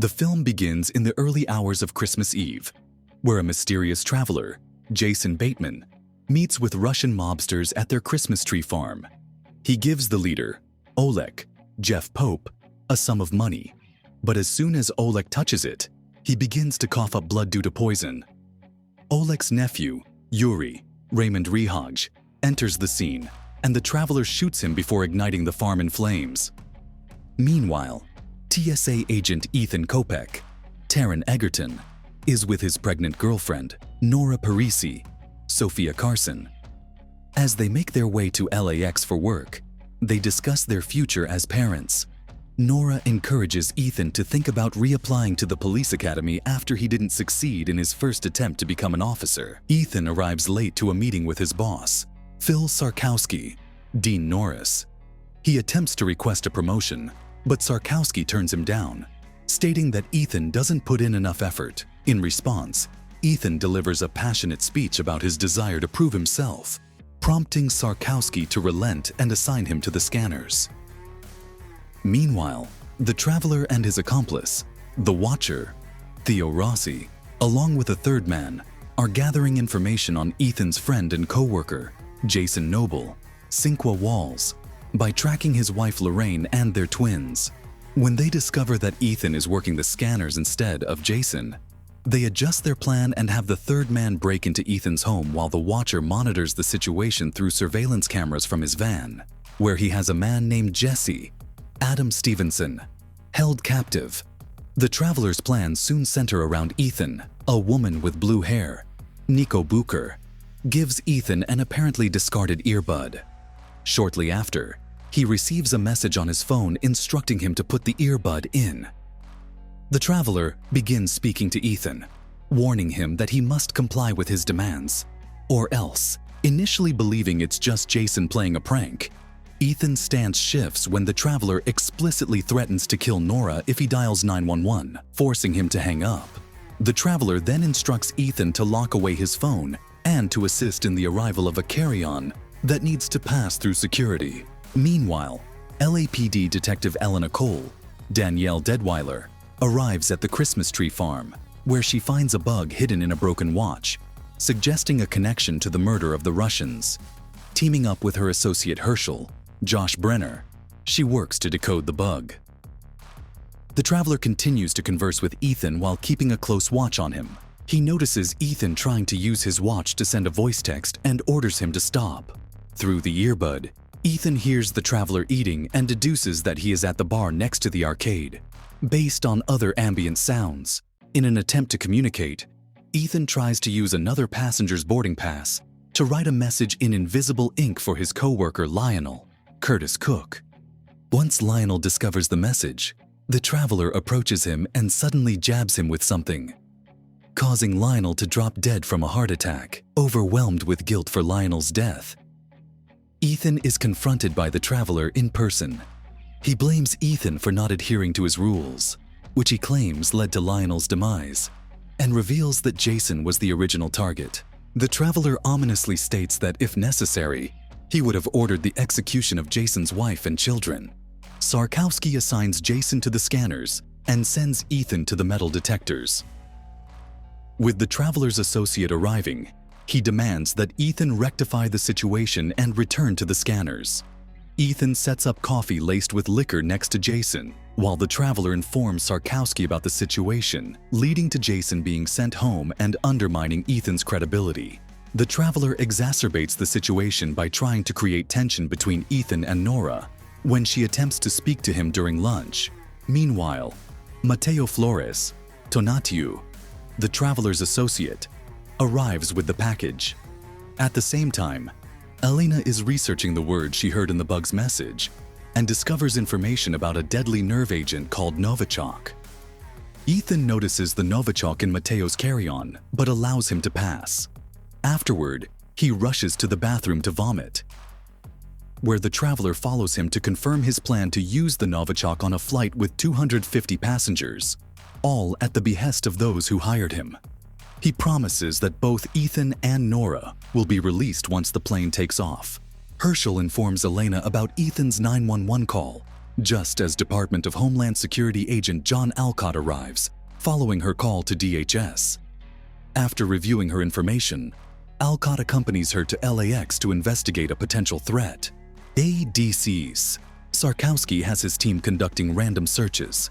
The film begins in the early hours of Christmas Eve, where a mysterious traveler, Jason Bateman, meets with Russian mobsters at their Christmas tree farm. He gives the leader, Oleg, Jeff Pope, a sum of money, but as soon as Oleg touches it, he begins to cough up blood due to poison. Oleg's nephew, Yuri, Raymond Rehaj, enters the scene, and the traveler shoots him before igniting the farm in flames. Meanwhile, TSA Agent Ethan Kopek, Taron Egerton, is with his pregnant girlfriend, Nora Parisi, Sophia Carson. As they make their way to LAX for work, they discuss their future as parents. Nora encourages Ethan to think about reapplying to the police academy after he didn't succeed in his first attempt to become an officer. Ethan arrives late to a meeting with his boss, Phil Sarkowski, Dean Norris. He attempts to request a promotion, but Sarkowski turns him down, stating that Ethan doesn't put in enough effort. In response, Ethan delivers a passionate speech about his desire to prove himself, prompting Sarkowski to relent and assign him to the scanners. Meanwhile, the traveler and his accomplice, the Watcher, Theo Rossi, along with a third man, are gathering information on Ethan's friend and co-worker, Jason Noble, Cinqua Walls, by tracking his wife Lorraine and their twins. When they discover that Ethan is working the scanners instead of Jason, they adjust their plan and have the third man break into Ethan's home while the Watcher monitors the situation through surveillance cameras from his van, where he has a man named Jesse, Adam Stevenson, held captive. The traveler's plans soon center around Ethan. A woman with blue hair, Nico Bucher, gives Ethan an apparently discarded earbud. Shortly after, he receives a message on his phone instructing him to put the earbud in. The traveler begins speaking to Ethan, warning him that he must comply with his demands, or else, initially believing it's just Jason playing a prank, Ethan's stance shifts when the traveler explicitly threatens to kill Nora if he dials 911, forcing him to hang up. The traveler then instructs Ethan to lock away his phone and to assist in the arrival of a carry-on that needs to pass through security. Meanwhile, LAPD Detective Elena Cole, Danielle Deadweiler, arrives at the Christmas tree farm, where she finds a bug hidden in a broken watch, suggesting a connection to the murder of the Russians. Teaming up with her associate Herschel, Josh Brenner, she works to decode the bug. The traveler continues to converse with Ethan while keeping a close watch on him. He notices Ethan trying to use his watch to send a voice text and orders him to stop. Through the earbud, Ethan hears the traveler eating and deduces that he is at the bar next to the arcade. Based on other ambient sounds, in an attempt to communicate, Ethan tries to use another passenger's boarding pass to write a message in invisible ink for his co-worker Lionel, Curtis Cook. Once Lionel discovers the message, the traveler approaches him and suddenly jabs him with something, causing Lionel to drop dead from a heart attack. Overwhelmed with guilt for Lionel's death, Ethan is confronted by the traveler in person. He blames Ethan for not adhering to his rules, which he claims led to Lionel's demise, and reveals that Jason was the original target. The traveler ominously states that if necessary, he would have ordered the execution of Jason's wife and children. Sarkowski assigns Jason to the scanners and sends Ethan to the metal detectors. With the traveler's associate arriving, he demands that Ethan rectify the situation and return to the scanners. Ethan sets up coffee laced with liquor next to Jason, while the traveler informs Sarkowski about the situation, leading to Jason being sent home and undermining Ethan's credibility. The traveler exacerbates the situation by trying to create tension between Ethan and Nora when she attempts to speak to him during lunch. Meanwhile, Mateo Flores, Tonatiu, the traveler's associate, arrives with the package. At the same time, Elena is researching the words she heard in the bug's message and discovers information about a deadly nerve agent called Novichok. Ethan notices the Novichok in Mateo's carry-on, but allows him to pass. Afterward, he rushes to the bathroom to vomit, where the traveler follows him to confirm his plan to use the Novichok on a flight with 250 passengers, all at the behest of those who hired him. He promises that both Ethan and Nora will be released once the plane takes off. Herschel informs Elena about Ethan's 911 call just as Department of Homeland Security agent John Alcott arrives, following her call to DHS. After reviewing her information, Alcott accompanies her to LAX to investigate a potential threat. ADCs. Sarkowski has his team conducting random searches.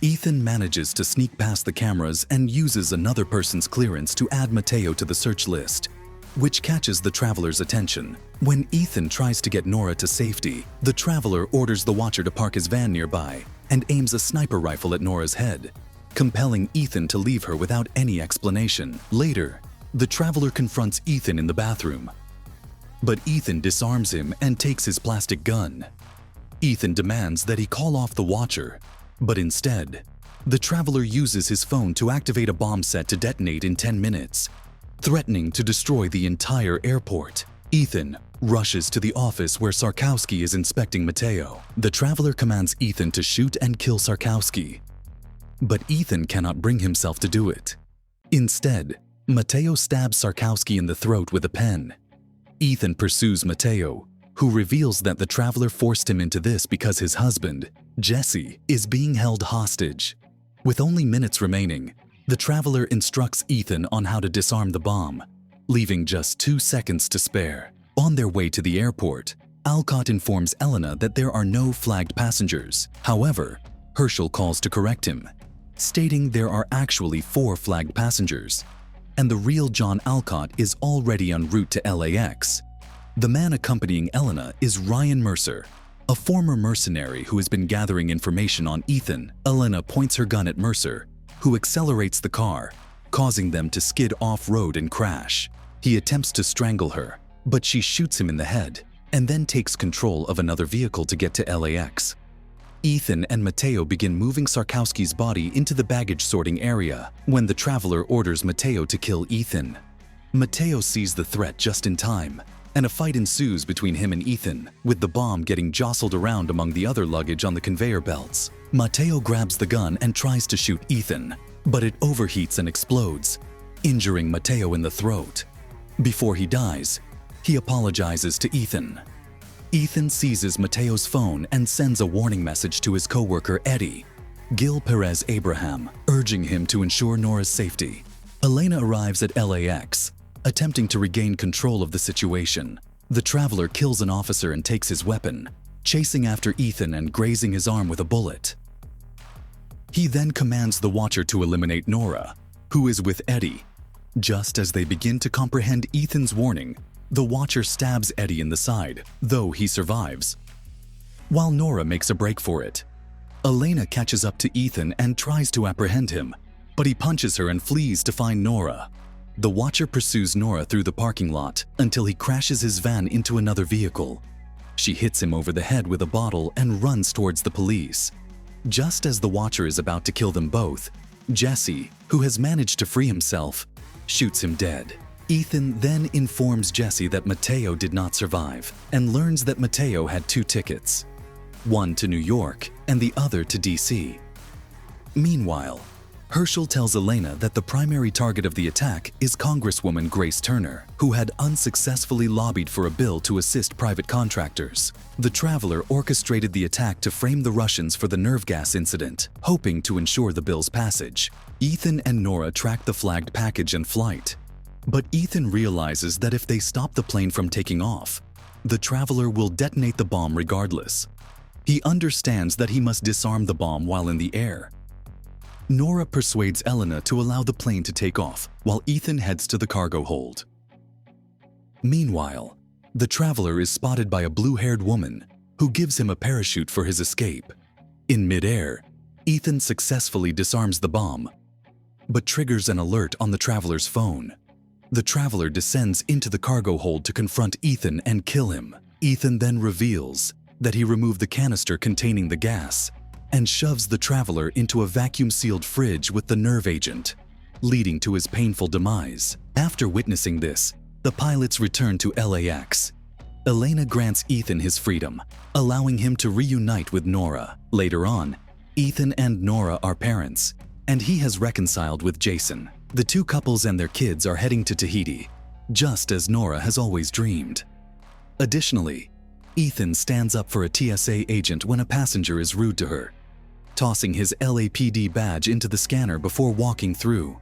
Ethan manages to sneak past the cameras and uses another person's clearance to add Mateo to the search list, which catches the traveler's attention. When Ethan tries to get Nora to safety, the traveler orders the watcher to park his van nearby and aims a sniper rifle at Nora's head, compelling Ethan to leave her without any explanation. Later, the traveler confronts Ethan in the bathroom, but Ethan disarms him and takes his plastic gun. Ethan demands that he call off the watcher, but instead, the traveler uses his phone to activate a bomb set to detonate in 10 minutes, threatening to destroy the entire airport. Ethan rushes to the office where Sarkowski is inspecting Mateo. The traveler commands Ethan to shoot and kill Sarkowski, but Ethan cannot bring himself to do it. Instead, Mateo stabs Sarkowski in the throat with a pen. Ethan pursues Mateo, who reveals that the traveler forced him into this because his husband, Jesse, is being held hostage. With only minutes remaining, the traveler instructs Ethan on how to disarm the bomb, leaving just 2 seconds to spare. On their way to the airport, Alcott informs Elena that there are no flagged passengers. However, Herschel calls to correct him, stating there are actually 4 flagged passengers, and the real John Alcott is already en route to LAX. The man accompanying Elena is Ryan Mercer, a former mercenary who has been gathering information on Ethan. Elena points her gun at Mercer, who accelerates the car, causing them to skid off-road and crash. He attempts to strangle her, but she shoots him in the head and then takes control of another vehicle to get to LAX. Ethan and Mateo begin moving Sarkowski's body into the baggage sorting area when the traveler orders Mateo to kill Ethan. Mateo sees the threat just in time, and a fight ensues between him and Ethan, with the bomb getting jostled around among the other luggage on the conveyor belts. Mateo grabs the gun and tries to shoot Ethan, but it overheats and explodes, injuring Mateo in the throat. Before he dies, he apologizes to Ethan. Ethan seizes Mateo's phone and sends a warning message to his coworker Eddie, Gil Perez Abraham, urging him to ensure Nora's safety. Elena arrives at LAX, attempting to regain control of the situation. The traveler kills an officer and takes his weapon, chasing after Ethan and grazing his arm with a bullet. He then commands the watcher to eliminate Nora, who is with Eddie. Just as they begin to comprehend Ethan's warning, the watcher stabs Eddie in the side, though he survives, while Nora makes a break for it. Elena catches up to Ethan and tries to apprehend him, but he punches her and flees to find Nora. The watcher pursues Nora through the parking lot until he crashes his van into another vehicle. She hits him over the head with a bottle and runs towards the police. Just as the watcher is about to kill them both, Jesse, who has managed to free himself, shoots him dead. Ethan then informs Jesse that Mateo did not survive and learns that Mateo had 2 tickets, one to New York and the other to DC. Meanwhile, Herschel tells Elena that the primary target of the attack is Congresswoman Grace Turner, who had unsuccessfully lobbied for a bill to assist private contractors. The traveler orchestrated the attack to frame the Russians for the nerve gas incident, hoping to ensure the bill's passage. Ethan and Nora track the flagged package and flight, but Ethan realizes that if they stop the plane from taking off, the traveler will detonate the bomb regardless. He understands that he must disarm the bomb while in the air. Nora persuades Elena to allow the plane to take off while Ethan heads to the cargo hold. Meanwhile, the traveler is spotted by a blue-haired woman who gives him a parachute for his escape. In midair, Ethan successfully disarms the bomb, but triggers an alert on the traveler's phone. The traveler descends into the cargo hold to confront Ethan and kill him. Ethan then reveals that he removed the canister containing the gas and shoves the traveler into a vacuum-sealed fridge with the nerve agent, leading to his painful demise. After witnessing this, the pilots return to LAX. Elena grants Ethan his freedom, allowing him to reunite with Nora. Later on, Ethan and Nora are parents, and he has reconciled with Jason. The 2 couples and their kids are heading to Tahiti, just as Nora has always dreamed. Additionally, Ethan stands up for a TSA agent when a passenger is rude to her, tossing his LAPD badge into the scanner before walking through.